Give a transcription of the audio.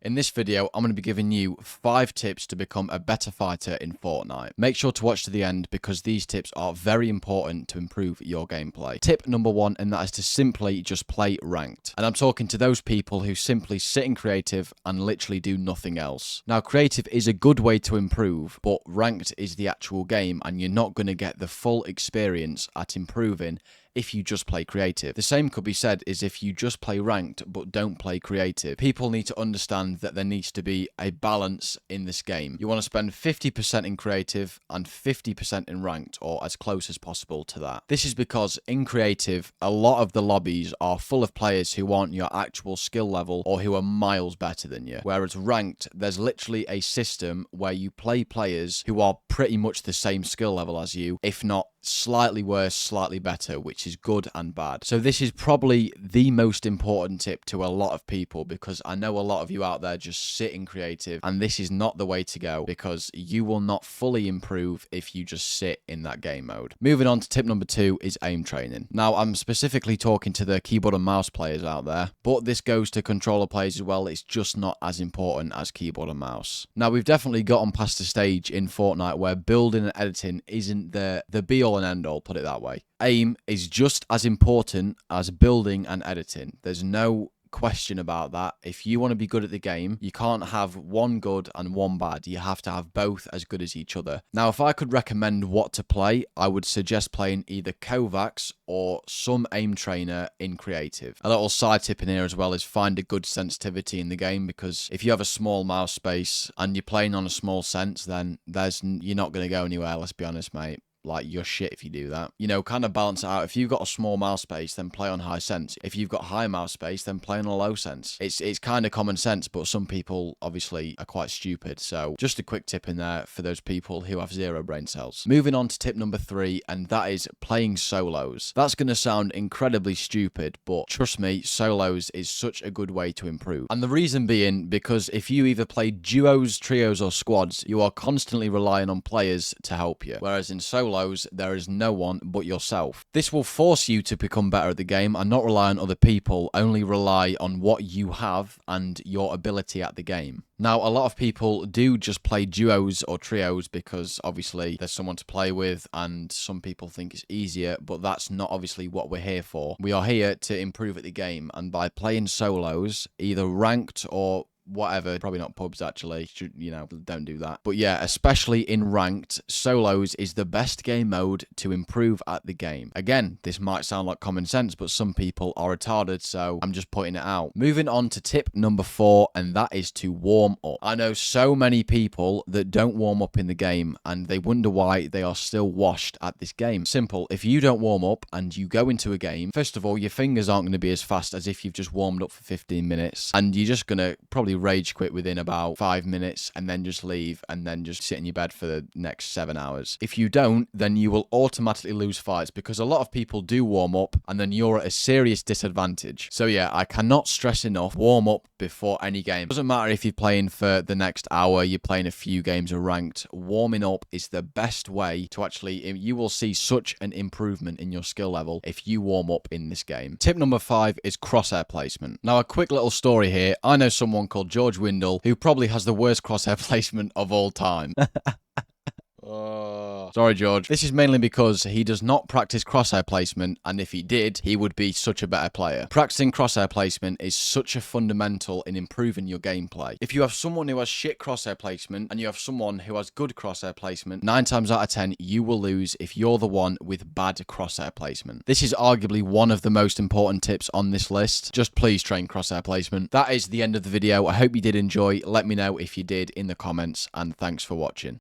In this video, I'm going to be giving you 5 tips to become a better fighter in Fortnite. Make sure to watch to the end because these tips are very important to improve your gameplay. Tip number 1, and that is to simply just play ranked. And I'm talking to those people who simply sit in creative and literally do nothing else. Now, creative is a good way to improve, but ranked is the actual game and you're not going to get the full experience at improving if you just play creative. The same could be said is if you just play ranked but don't play creative. People need to understand that there needs to be a balance in this game. You want to spend 50% in creative and 50% in ranked, or as close as possible to that. This is because in creative, a lot of the lobbies are full of players who aren't your actual skill level or who are miles better than you. Whereas ranked, there's literally a system where you play players who are pretty much the same skill level as you, if not slightly worse, slightly better, which is good and bad. So this is probably the most important tip to a lot of people, because I know a lot of you out there just sit in creative and this is not the way to go, because you will not fully improve if you just sit in that game mode. Moving on to tip number 2 is aim training. Now, I'm specifically talking to the keyboard and mouse players out there, but this goes to controller players as well. It's just not as important as keyboard and mouse. Now, we've definitely gotten past the stage in Fortnite where building and editing isn't the be-all and end-all, put it that way. Aim is just as important as building and editing. There's no question about that. If you want to be good at the game, you can't have one good and one bad. You have to have both as good as each other. Now, if I could recommend what to play, I would suggest playing either Kovacs or some aim trainer in creative. A little side tip in here as well is find a good sensitivity in the game, because if you have a small mouse space and you're playing on a small sense, then you're not going to go anywhere, let's be honest, mate. Like, you're shit if you do that. You know, kind of balance it out. If you've got a small mouse space, then play on high sense. If you've got high mouse space, then play on a low sense. It's kind of common sense, but some people obviously are quite stupid. So just a quick tip in there for those people who have 0 brain cells. Moving on to tip number 3, and that is playing solos. That's going to sound incredibly stupid, but trust me, solos is such a good way to improve. And the reason being, because if you either play duos, trios, or squads, you are constantly relying on players to help you. Whereas in solos, there is no one but yourself. This will force you to become better at the game and not rely on other people, only rely on what you have and your ability at the game. Now, a lot of people do just play duos or trios because obviously there's someone to play with and some people think it's easier, but that's not obviously what we're here for. We are here to improve at the game, and by playing solos, either ranked or whatever, probably not pubs actually, don't do that. But yeah, especially in ranked, solos is the best game mode to improve at the game. Again, this might sound like common sense, but some people are retarded, so I'm just putting it out. Moving on to tip number 4, and that is to warm up. I know so many people that don't warm up in the game, and they wonder why they are still washed at this game. Simple. If you don't warm up and you go into a game, first of all, your fingers aren't going to be as fast as if you've just warmed up for 15 minutes, and you're just going to probably rage quit within about 5 minutes and then just leave and then just sit in your bed for the next 7 hours. If you don't, then you will automatically lose fights, because a lot of people do warm up and then you're at a serious disadvantage. So yeah, I cannot stress enough, warm up before any game. Doesn't matter if you're playing for the next hour, you're playing a few games of ranked, warming up is the best way to actually, you will see such an improvement in your skill level if you warm up in this game. Tip number 5 is crosshair placement. Now, a quick little story here. I know someone called George Windle who probably has the worst crosshair placement of all time. Sorry, George. This is mainly because he does not practice crosshair placement, and if he did, he would be such a better player. Practicing crosshair placement is such a fundamental in improving your gameplay. If you have someone who has shit crosshair placement and you have someone who has good crosshair placement, 9 times out of 10, you will lose if you're the one with bad crosshair placement. This is arguably one of the most important tips on this list. Just please train crosshair placement. That is the end of the video. I hope you did enjoy. Let me know if you did in the comments, and thanks for watching.